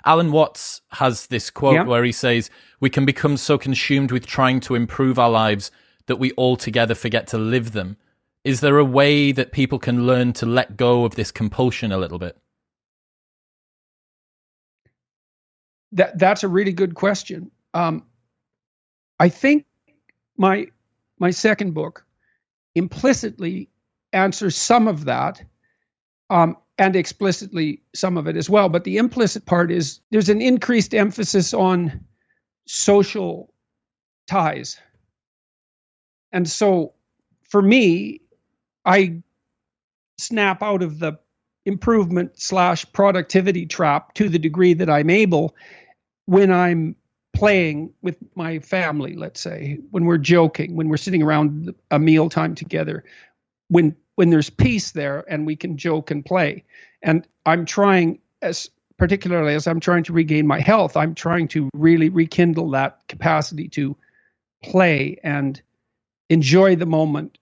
Alan Watts has this quote where he says, "We can become so consumed with trying to improve our lives that we altogether forget to live them." Is there a way that people can learn to let go of this compulsion a little bit? That's a really good question. I think my second book implicitly answers some of that, and explicitly some of it as well. But the implicit part is there's an increased emphasis on social ties. And so for me, I snap out of the improvement/productivity trap to the degree that I'm able when I'm playing with my family, let's say, when we're joking, when we're sitting around a mealtime together, when there's peace there and we can joke and play. And I'm trying, particularly as I'm trying to regain my health, I'm trying to really rekindle that capacity to play and enjoy the moment,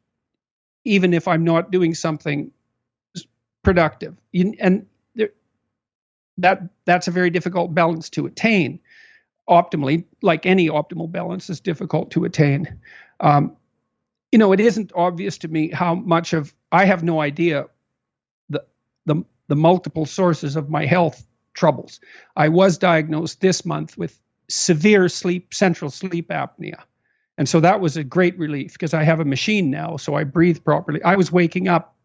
even if I'm not doing something productive. And that's a very difficult balance to attain. Optimally, like any optimal balance, is difficult to attain. It isn't obvious to me how much of, I have no idea the multiple sources of my health troubles. I was diagnosed this month with severe central sleep apnea. And so that was a great relief because I have a machine now, so I breathe properly. I was waking up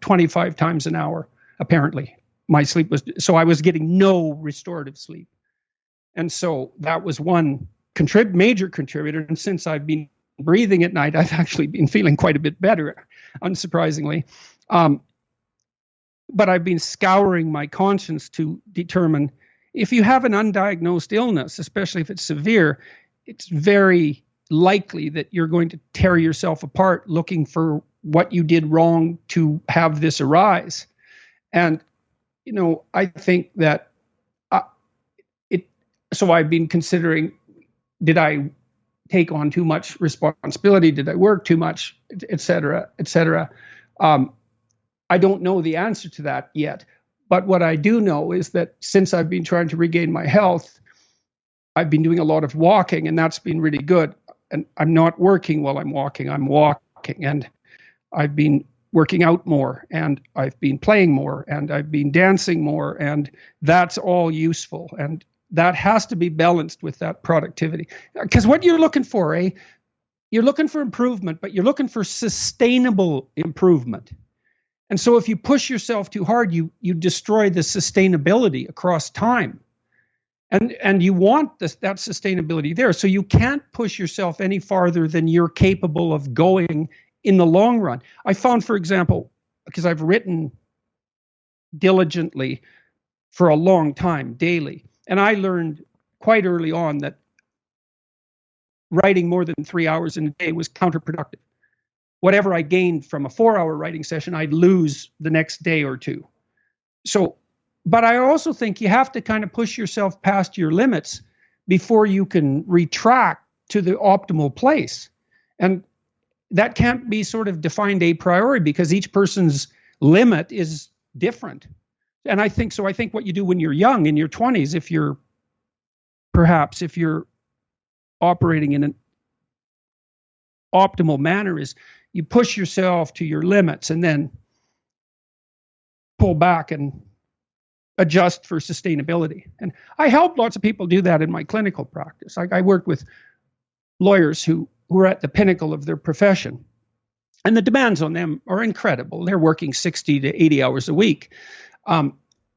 25 times an hour, apparently. My sleep was, so I was getting no restorative sleep. And so that was one major contributor. And since I've been breathing at night, I've actually been feeling quite a bit better, unsurprisingly. But I've been scouring my conscience to determine if you have an undiagnosed illness, especially if it's severe, it's very likely that you're going to tear yourself apart looking for what you did wrong to have this arise. And, I think that so I've been considering, did I take on too much responsibility? Did I work too much, et cetera, et cetera? I don't know the answer to that yet. But what I do know is that since I've been trying to regain my health, I've been doing a lot of walking, and that's been really good. And I'm not working while I'm walking. And I've been working out more, and I've been playing more, and I've been dancing more, and that's all useful. And that has to be balanced with that productivity. Because what you're looking for, you're looking for improvement, but you're looking for sustainable improvement. And so if you push yourself too hard, you destroy the sustainability across time. And you want that sustainability there. So you can't push yourself any farther than you're capable of going in the long run. I found, for example, because I've written diligently for a long time, daily, and I learned quite early on that writing more than 3 hours in a day was counterproductive. Whatever I gained from a 4-hour writing session, I'd lose the next day or two. So, but I also think you have to kind of push yourself past your limits before you can retract to the optimal place. And that can't be sort of defined a priori because each person's limit is different. And I think what you do when you're young, in your 20s, if you're operating in an optimal manner, is you push yourself to your limits and then pull back and adjust for sustainability. And I help lots of people do that in my clinical practice. I worked with lawyers who are at the pinnacle of their profession, and the demands on them are incredible. They're working 60 to 80 hours a week.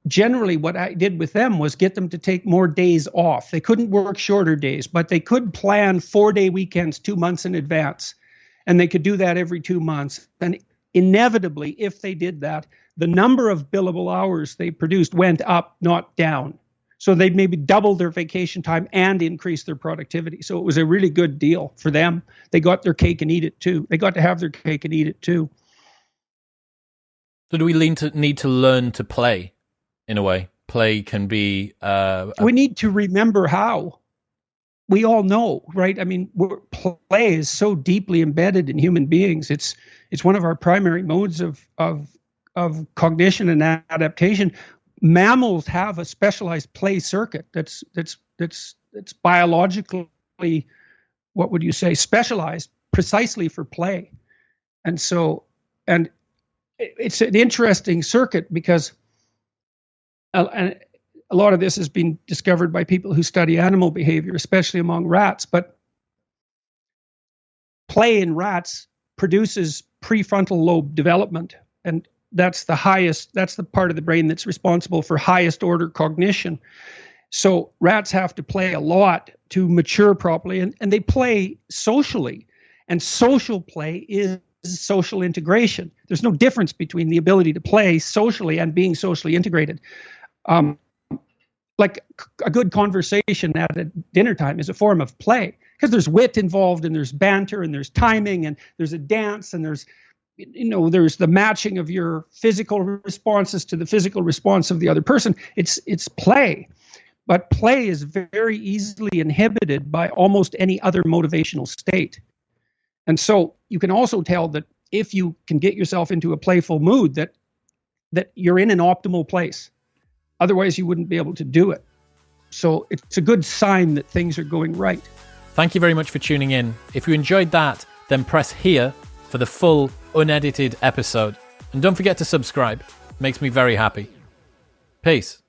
Generally, what I did with them was get them to take more days off. They couldn't work shorter days, but they could plan 4-day weekends 2 months in advance. And they could do that every 2 months. And inevitably, if they did that, the number of billable hours they produced went up, not down. So they'd maybe double their vacation time and increase their productivity. So it was a really good deal for them. They got their cake and eat it too. They got to have their cake and eat it too. So do we need to learn to play, in a way? Play can be... We need to remember how. We all know, right? I mean, play is so deeply embedded in human beings. It's one of our primary modes of cognition and adaptation. mammals have a specialized play circuit that's biologically, what would you say, specialized precisely for play. And so, and it's an interesting circuit because and a lot of this has been discovered by people who study animal behavior, especially among rats. But play in rats produces prefrontal lobe development, and that's the part of the brain that's responsible for highest order cognition. So rats have to play a lot to mature properly, and they play socially. And social play is social integration. There's no difference between the ability to play socially and being socially integrated. Like a good conversation at a dinner time is a form of play, because there's wit involved, and there's banter, and there's timing, and there's a dance, and there's the matching of your physical responses to the physical response of the other person. It's play. But play is very easily inhibited by almost any other motivational state. And so you can also tell that if you can get yourself into a playful mood, that you're in an optimal place. Otherwise, you wouldn't be able to do it. So it's a good sign that things are going right. Thank you very much for tuning in. If you enjoyed that, then press here for the full, unedited episode. And don't forget to subscribe. It makes me very happy. Peace.